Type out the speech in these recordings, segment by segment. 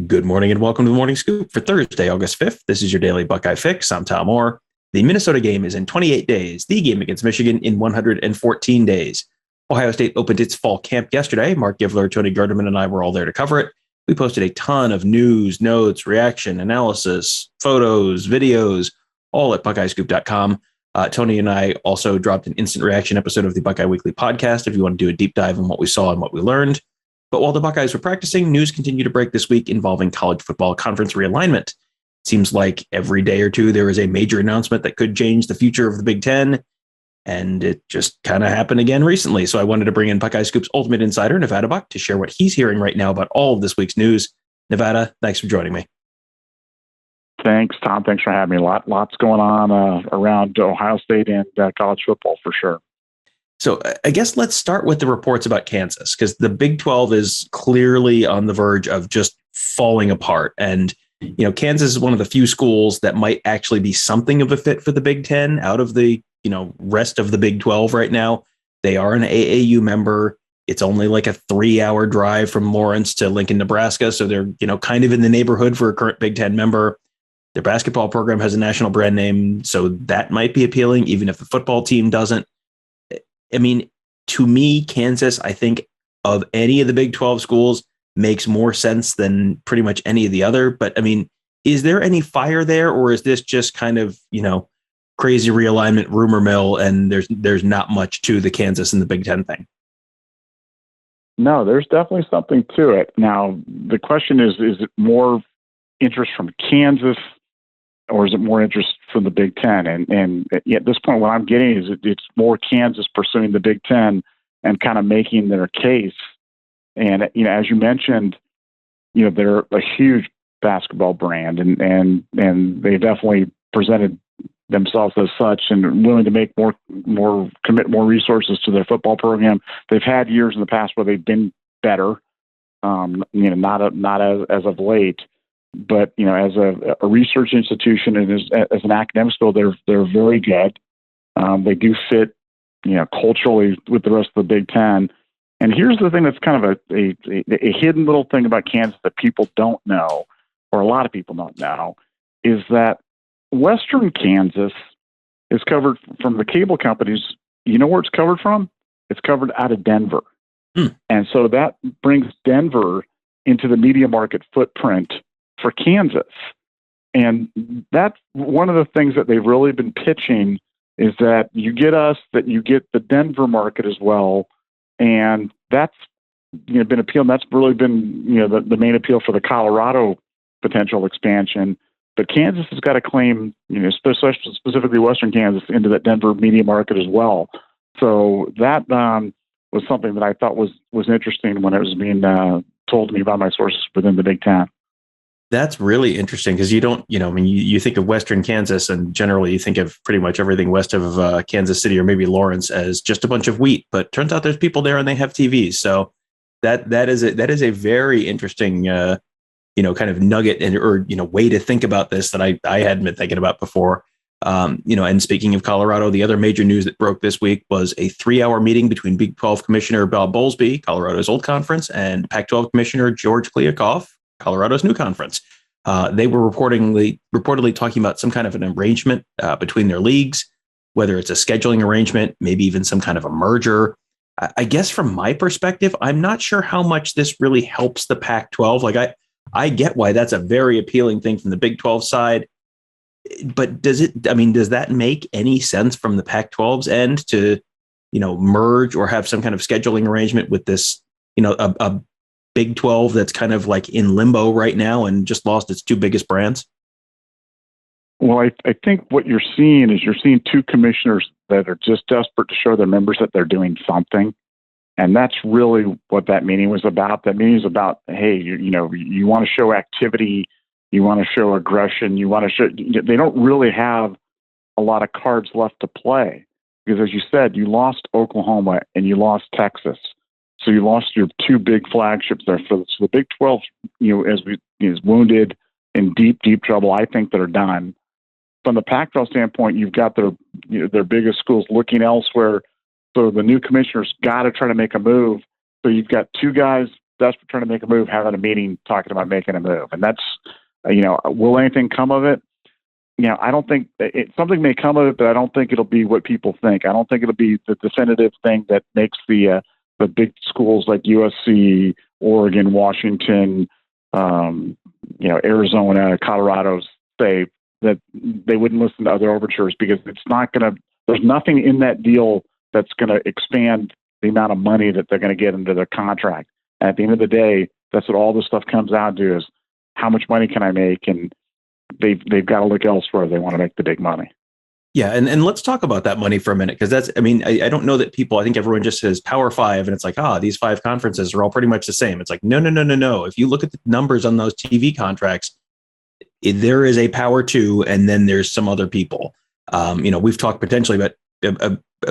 Good morning and welcome to the Morning Scoop for Thursday, August 5th. This is your daily Buckeye fix. I'm Tom Orr. The Minnesota game is in 28 days, the game against Michigan in 114 days. Ohio State opened its fall camp yesterday. Mark Givler, Tony Gerdeman, and I were all there to cover it. We posted a ton of news, notes, reaction, analysis, photos, videos, all at BuckeyeScoop.com. Tony and I also dropped an instant reaction episode of the Buckeye Weekly podcast if you want to do a deep dive on what we saw and what we learned. But while the Buckeyes were practicing, news continued to break this week involving college football conference realignment. Seems like every day or two there is a major announcement that could change the future of the Big Ten, and it just kind of happened again recently. So I wanted to bring in Buckeye Scoop's ultimate insider, NevadaBuck, to share what he's hearing right now about all of this week's news. Nevada, thanks for joining me. Thanks, Tom. Thanks for having me. Lots going on around Ohio State and college football for sure. So I guess let's start with the reports about Kansas, because the Big 12 is clearly on the verge of just falling apart. And, you know, Kansas is one of the few schools that might actually be something of a fit for the Big 10 out of the, rest of the Big 12 right now. They are an AAU member. It's only like a 3-hour drive from Lawrence to Lincoln, Nebraska. So they're, kind of in the neighborhood for a current Big 10 member. Their basketball program has a national brand name, so that might be appealing, even if the football team doesn't. I mean, to me, Kansas, I think of any of the Big 12 schools makes more sense than pretty much any of the other. But I mean, is there any fire there, or is this just kind of, crazy realignment rumor mill and there's not much to the Kansas and the Big 10 thing? No, there's definitely something to it. Now, the question is it more interest from Kansas or is it more interest from the Big Ten? And at this point, what I'm getting is it's more Kansas pursuing the Big Ten and kind of making their case. And, as you mentioned, they're a huge basketball brand and they definitely presented themselves as such and willing to make commit more resources to their football program. They've had years in the past where they've been better, not as of late. But as a research institution and as an academic school, they're very good. They do fit, culturally with the rest of the Big Ten. And here's the thing that's kind of a hidden little thing about Kansas that people don't know, or a lot of people don't know, is that Western Kansas is covered from the cable companies. You know where it's covered from? It's covered out of Denver. And so that brings Denver into the media market footprint for Kansas. And that's one of the things that they've really been pitching is that you get us, that you get the Denver market as well. And that's been appealing. That's really been the main appeal for the Colorado potential expansion. But Kansas has got to claim, specifically Western Kansas, into that Denver media market as well. So that was something that I thought was interesting when it was being told to me by my sources within the Big Ten. That's really interesting because you don't, you think of Western Kansas and generally you think of pretty much everything west of Kansas City or maybe Lawrence as just a bunch of wheat, but turns out there's people there and they have TVs. So that is a very interesting, kind of nugget or way to think about this that I hadn't been thinking about before. And speaking of Colorado, the other major news that broke this week was a 3-hour meeting between Big 12 Commissioner Bob Bowlsby, Colorado's old conference, and Pac-12 Commissioner George Kliavkoff, Colorado's new conference. They were reportedly talking about some kind of an arrangement between their leagues, whether it's a scheduling arrangement, maybe even some kind of a merger. I guess from my perspective, I'm not sure how much this really helps the Pac-12. Like I get why that's a very appealing thing from the Big 12 side, but does that make any sense from the Pac-12's end to, merge or have some kind of scheduling arrangement with this, a Big 12 that's kind of like in limbo right now and just lost its two biggest brands? Well, I think what you're seeing is two commissioners that are just desperate to show their members that they're doing something. And that's really what that meeting was about. That meeting is about, hey, you want to show activity, you want to show aggression, you want to show. They don't really have a lot of cards left to play because, as you said, you lost Oklahoma and you lost Texas. So you lost your two big flagships there. So the Big 12, is wounded in deep trouble. I think that are done. From the Pac-12 standpoint, you've got their biggest schools looking elsewhere. So the new commissioner's got to try to make a move. So you've got two guys desperate trying to make a move, having a meeting, talking about making a move. And that's, will anything come of it? I don't think something may come of it, but I don't think it'll be what people think. I don't think it'll be the definitive thing that makes the big schools like USC, Oregon, Washington, Arizona, Colorado say that they wouldn't listen to other overtures, because it's not going to. There's nothing in that deal that's going to expand the amount of money that they're going to get into their contract. And at the end of the day, that's what all this stuff comes down to: is how much money can I make? And they've got to look elsewhere if they want to make the big money. Yeah. And let's talk about that money for a minute, because I don't know that people, I think everyone just says Power Five and it's like, these 5 conferences are all pretty much the same. It's like, no. If you look at the numbers on those TV contracts, there is a Power 2 and then there's some other people. We've talked potentially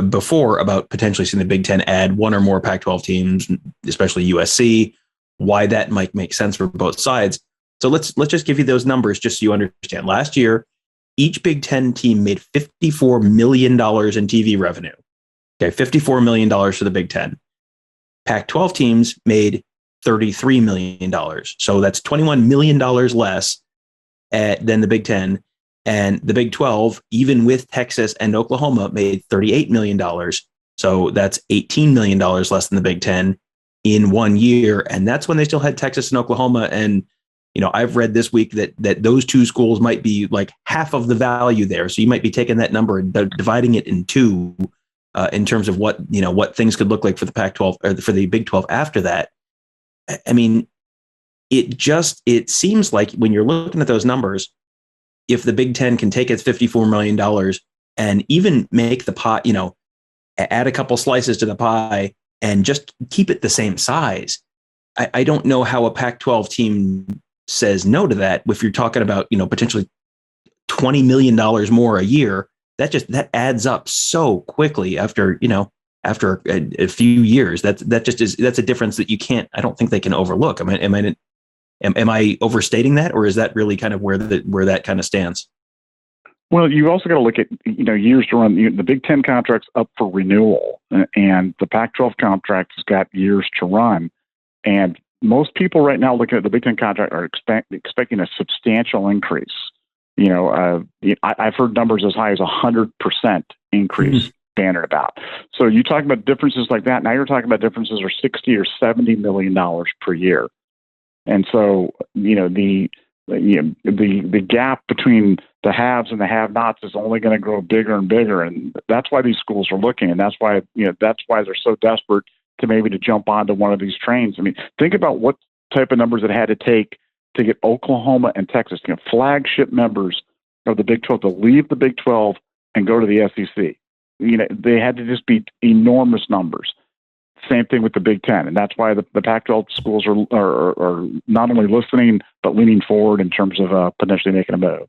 before about potentially seeing the Big Ten add 1 or more Pac-12 teams, especially USC, why that might make sense for both sides. So let's just give you those numbers just so you understand. Last year, each Big Ten team made $54 million in TV revenue. Okay, $54 million for the Big Ten. Pac-12 teams made $33 million. So that's $21 million less than the Big Ten. And the Big 12, even with Texas and Oklahoma, made $38 million. So that's $18 million less than the Big Ten in 1 year. And that's when they still had Texas and Oklahoma. And I've read this week that those 2 schools might be like half of the value there. So you might be taking that number and dividing it in 2 in terms of what things could look like for the Pac-12 or for the Big 12 after that. I mean, it seems like when you're looking at those numbers, if the Big Ten can take its $54 million and even make the pie, add a couple slices to the pie and just keep it the same size, I don't know how a Pac-12 team says no to that. If you're talking about, potentially $20 million more a year, that adds up so quickly after a few years. That's a difference that I don't think they can overlook. Am I overstating that, or is that really kind of where that kind of stands? Well, you also got to look at, years to run. The Big Ten contract's up for renewal, and the Pac-12 contract has got years to run. And most people right now looking at the Big Ten contract are expecting a substantial increase. I've heard numbers as high as 100% increase bannered about. So you talk about differences like that. Now you're talking about differences are $60 or $70 million per year. And so, the gap between the haves and the have-nots is only going to grow bigger and bigger. And that's why these schools are looking. And that's why they're so desperate to jump onto one of these trains. I mean, think about what type of numbers it had to take to get Oklahoma and Texas, flagship members of the Big 12, to leave the Big 12 and go to the SEC. They had to just be enormous numbers. Same thing with the Big Ten, and that's why the Pac-12 schools are not only listening but leaning forward in terms of potentially making a move.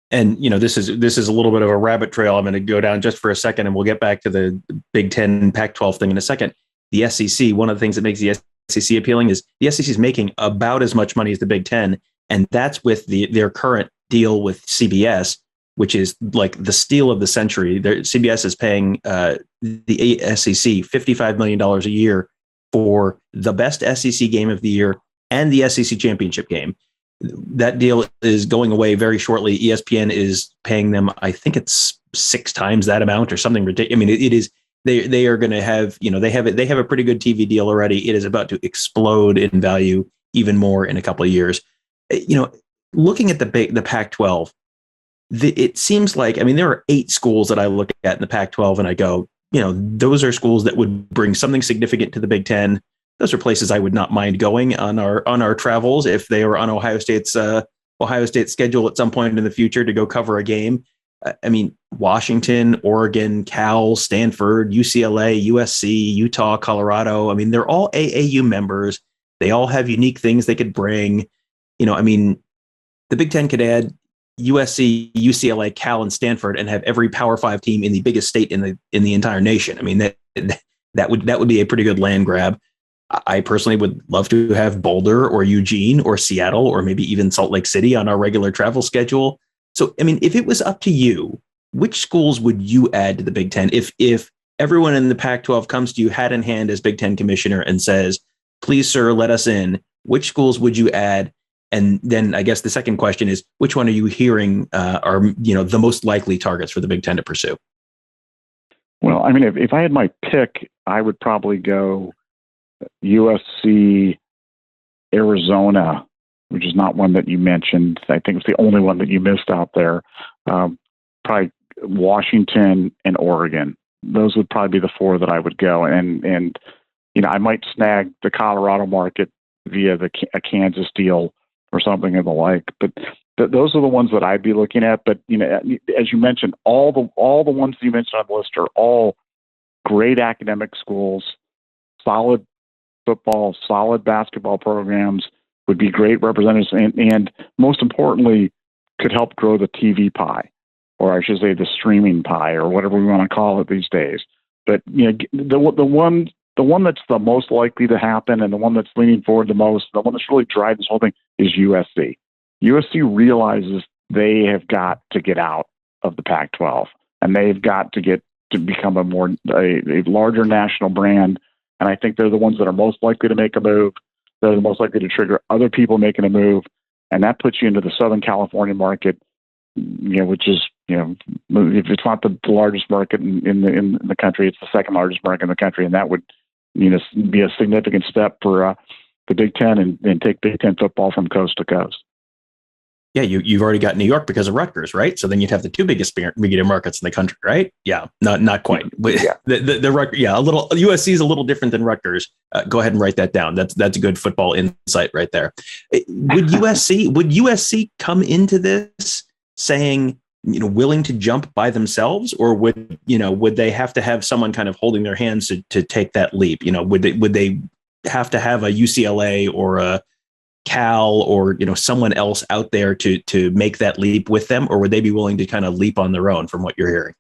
And this is a little bit of a rabbit trail I'm going to go down just for a second, and we'll get back to the Big Ten Pac-12 thing in a second. The SEC, one of the things that makes the SEC appealing is the SEC is making about as much money as the Big Ten, and that's with their current deal with CBS, which is like the steal of the century. CBS is paying the SEC $55 million a year for the best SEC game of the year and the SEC championship game. That deal is going away very shortly. ESPN is paying them, I think it's 6 times that amount or something ridiculous. I mean, it is. They are going to have, they have a pretty good TV deal already. It is about to explode in value even more in a couple of years. Looking at the Pac-12, it seems like, there are 8 schools that I look at in the Pac-12 and I go, those are schools that would bring something significant to the Big Ten. Those are places I would not mind going on our travels if they were on Ohio State's schedule at some point in the future to go cover a game. Washington, Oregon, Cal, Stanford, UCLA, USC, Utah, Colorado. They're all AAU members. They all have unique things they could bring. The Big Ten could add USC, UCLA, Cal, and Stanford and have every Power 5 team in the biggest state in the entire nation. That would be a pretty good land grab. I personally would love to have Boulder or Eugene or Seattle or maybe even Salt Lake City on our regular travel schedule. So, if it was up to you, which schools would you add to the Big Ten? If everyone in the Pac-12 comes to you hat in hand as Big Ten commissioner and says, please, sir, let us in, which schools would you add? And then I guess the second question is, which one are you hearing are the most likely targets for the Big Ten to pursue? Well, I mean, if I had my pick, I would probably go USC, Arizona, which is not one that you mentioned. I think it's the only one that you missed out there. Probably Washington and Oregon. Those would probably be the four that I would go. And I might snag the Colorado market via a Kansas deal or something of the like. But those are the ones that I'd be looking at. But as you mentioned, all the ones you mentioned on the list are all great academic schools, solid football, solid basketball programs, would be great representatives, and most importantly, could help grow the TV pie, or I should say the streaming pie, or whatever we want to call it these days. But the one that's the most likely to happen, and the one that's leaning forward the most, the one that's really driving this whole thing, is USC. USC realizes they have got to get out of the Pac-12, and they've got to become a larger national brand. And I think they're the ones that are most likely to make a move. They're the most likely to trigger other people making a move, and that puts you into the Southern California market, which is, if it's not the largest market in the country, it's the second largest market in the country, and that would be a significant step for the Big Ten and take Big Ten football from coast to coast. Yeah, you've already got New York because of Rutgers, right? So then you'd have the two biggest media markets in the country, right? Yeah, not quite. But yeah, the Rutgers, a little. USC is a little different than Rutgers. Go ahead and write that down. That's a good football insight right there. Would USC come into this saying, willing to jump by themselves, or would they have to have someone kind of holding their hands to take that leap? Would they have to have a UCLA or a Cal or someone else out there to make that leap with them, or would they be willing to kind of leap on their own from what you're hearing?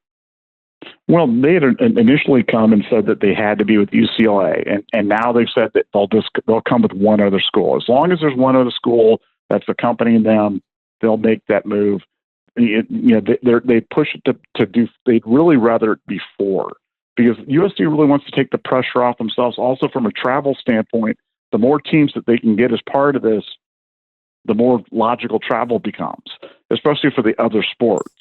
Well, they had initially come and said that they had to be with UCLA, and now they've said that they'll come with one other school. As long as there's one other school that's accompanying them, they'll make that move. They push it to do. They'd really rather it be four, because USC really wants to take the pressure off themselves. Also, from a travel standpoint, the more teams that they can get as part of this, the more logical travel becomes, especially for the other sports.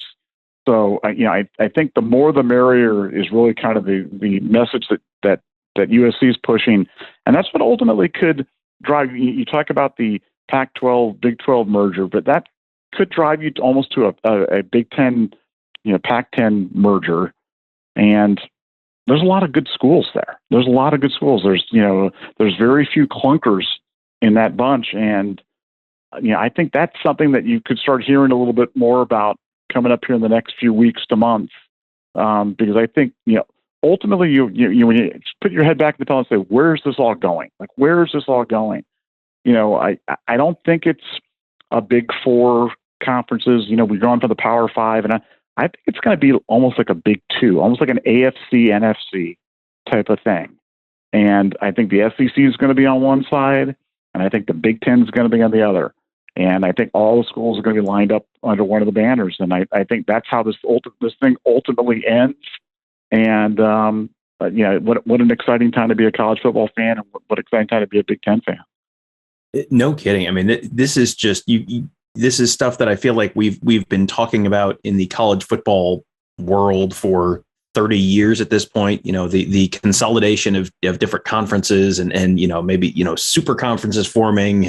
So, I think the more the merrier is really kind of the message that USC is pushing, and that's what ultimately could drive. You talk about the Pac-12 Big 12 merger, but that could drive you almost to a Big 10, Pac-10 merger, and there's a lot of good schools there. There's a lot of good schools. There's very few clunkers in that bunch. And, I think that's something that you could start hearing a little bit more about coming up here in the next few weeks to months. Because I think, ultimately you when you put your head back in the pillow and say, where's this all going? Like, where is this all going? I don't think it's a Big Four conferences. We've gone for the Power Five, and I think it's going to be almost like a Big Two, almost like an AFC, NFC type of thing. And I think the SEC is going to be on one side, and I think the Big Ten is going to be on the other. And I think all the schools are going to be lined up under one of the banners. And I think that's how this thing ultimately ends. And, what an exciting time to be a college football fan, and what exciting time to be a Big Ten fan. No kidding. I mean, this is just this is stuff that I feel like we've been talking about in the college football world for 30 years at this point. The consolidation of different conferences and maybe super conferences forming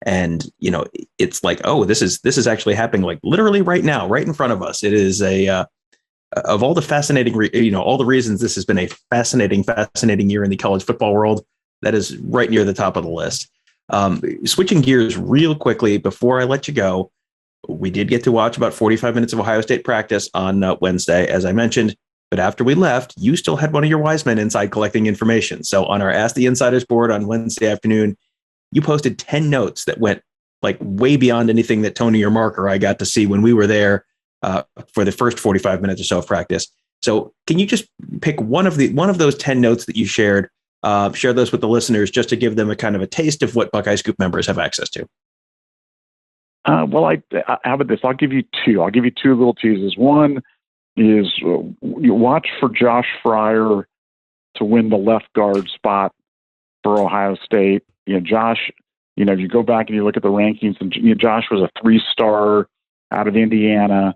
and it's like, oh, this is actually happening like literally right now, right in front of us. It is of all the fascinating all the reasons this has been a fascinating year in the college football world, that is right near the top of the list. Switching gears real quickly before I let you go, we did get to watch about 45 minutes of Ohio State practice on Wednesday, as I mentioned. But after we left, you still had one of your wise men inside collecting information. So on our Ask the Insiders board on Wednesday afternoon, you posted 10 notes that went like way beyond anything that Tony or Mark or I got to see when we were there for the first 45 minutes or so of practice. So can you just pick one of those 10 notes that you shared? Share those with the listeners just to give them a kind of a taste of what Buckeye Scoop members have access to. Well, how about this? I'll give you two. I'll give you two little teases. One is you watch for Josh Fryer to win the left guard spot for Ohio State. Josh, if you go back and you look at the rankings, and Josh was a 3-star out of Indiana,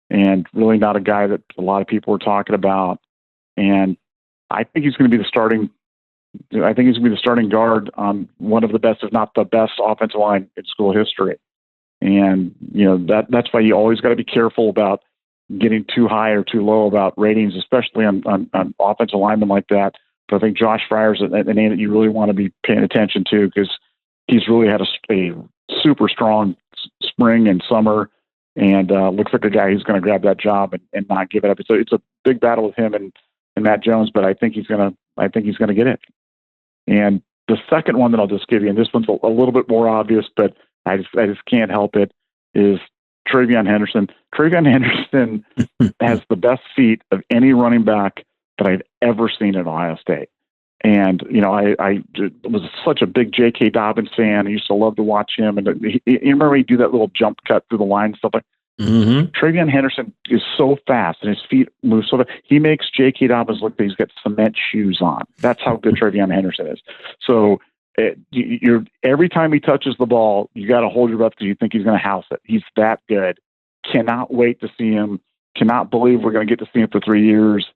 and really not a guy that a lot of people were talking about. And I think he's going to be the starting. I think he's going to be the starting guard on one of the best, if not the best, offensive line in school history. And that's why you always got to be careful about getting too high or too low about ratings, especially on offensive linemen like that. But I think Josh Fryer's a name that you really want to be paying attention to, because he's really had a super strong spring and summer, and looks like a guy who's going to grab that job and not give it up. It's a big battle with him and Matt Jones, but I think he's going to get it. And the second one that I'll just give you, and this one's a little bit more obvious, but I just can't help it, is Trevian Henderson. Trevian Henderson has the best feet of any running back that I've ever seen at Ohio State. And, I was such a big J.K. Dobbins fan. I used to love to watch him. And you remember he'd do that little jump cut through the line and stuff like that? Mm-hmm. Trevian Henderson is so fast, and his feet move so fast. He makes J.K. Dobbins look like he's got cement shoes on. That's how good Trevian Henderson is. So every time he touches the ball, you got to hold your breath because you think he's going to house it. He's that good. Cannot wait to see him. Cannot believe we're going to get to see him for 3 years.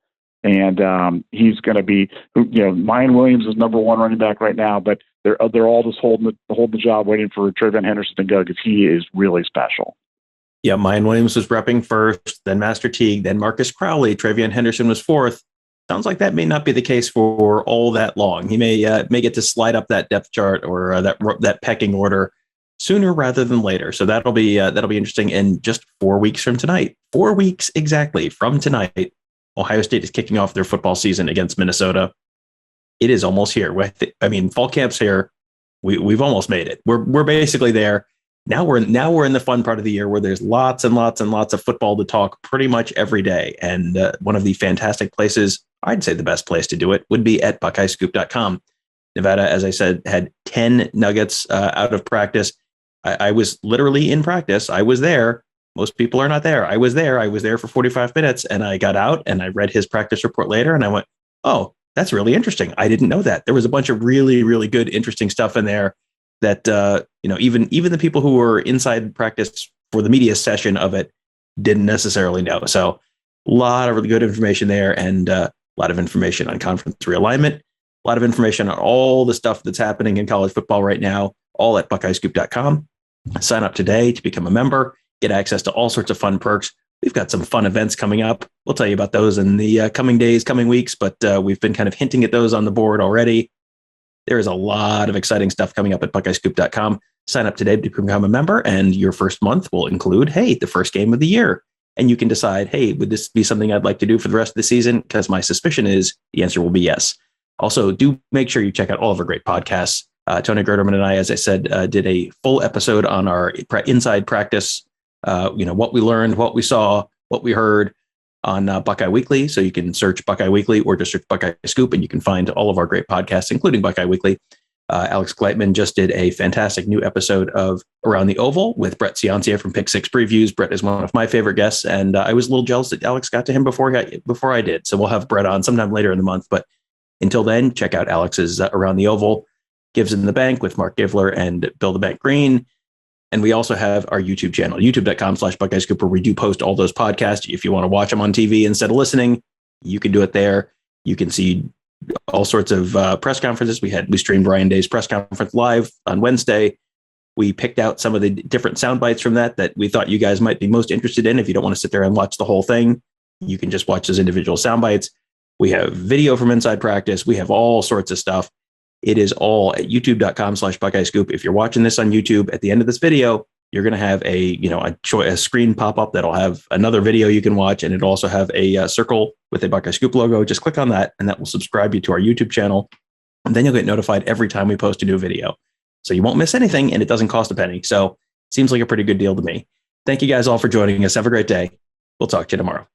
And he's going to be, Mayan Williams is number 1 running back right now, but they're all just holding the job, waiting for Trevian Henderson to go, because he is really special. Yeah, Mayan Williams was repping first, then Master Teague, then Marcus Crowley. Trevian Henderson was 4th. Sounds like that may not be the case for all that long. He may get to slide up that depth chart or that pecking order sooner rather than later. So that'll be interesting. And just 4 weeks from tonight, 4 weeks exactly from tonight, Ohio State is kicking off their football season against Minnesota. It is almost here. Fall camp's here. We've almost made it. We're basically there. Now we're in the fun part of the year where there's lots and lots and lots of football to talk pretty much every day. And one of the fantastic places, I'd say the best place to do it, would be at BuckeyeScoop.com. Nevada, as I said, had 10 nuggets out of practice. I was literally in practice. I was there. Most people are not there. I was there. I was there for 45 minutes, and I got out and I read his practice report later, and I went, oh, that's really interesting. I didn't know that. There was a bunch of really, really good, interesting stuff in there that, even the people who were inside practice for the media session of it didn't necessarily know. So a lot of really good information there, and a lot of information on conference realignment, a lot of information on all the stuff that's happening in college football right now, all at BuckeyeScoop.com. Sign up today to become a member. Get access to all sorts of fun perks. We've got some fun events coming up. We'll tell you about those in the coming days, coming weeks, but we've been kind of hinting at those on the board already. There is a lot of exciting stuff coming up at BuckeyeScoop.com. Sign up today to become a member, and your first month will include, the first game of the year. And you can decide, would this be something I'd like to do for the rest of the season? Because my suspicion is the answer will be yes. Also, do make sure you check out all of our great podcasts. Tony Gerderman and I, as I said, did a full episode on our inside practice, what we learned, what we saw, what we heard on Buckeye Weekly. So you can search Buckeye Weekly or just search Buckeye Scoop, and you can find all of our great podcasts, including Buckeye Weekly. Alex Gleitman just did a fantastic new episode of Around the Oval with Brett Ciancia from Pick Six Previews. Brett is one of my favorite guests, and I was a little jealous that Alex got to him before I did. So we'll have Brett on sometime later in the month. But until then, check out Alex's Around the Oval, Gives in the Bank with Mark Givler and Bill the Bank Green. And we also have our YouTube channel, youtube.com/Buckeye Scoop, where we do post all those podcasts. If you want to watch them on TV instead of listening, you can do it there. You can see all sorts of press conferences. We streamed Ryan Day's press conference live on Wednesday. We picked out some of the different sound bites from that we thought you guys might be most interested in. If you don't want to sit there and watch the whole thing, you can just watch those individual sound bites. We have video from inside practice. We have all sorts of stuff. It is all at youtube.com/Buckeye Scoop. If you're watching this on YouTube, at the end of this video, you're going to have a screen pop up that'll have another video you can watch. And it'll also have a circle with a Buckeye Scoop logo. Just click on that, and that will subscribe you to our YouTube channel. And then you'll get notified every time we post a new video. So you won't miss anything, and it doesn't cost a penny. So seems like a pretty good deal to me. Thank you guys all for joining us. Have a great day. We'll talk to you tomorrow.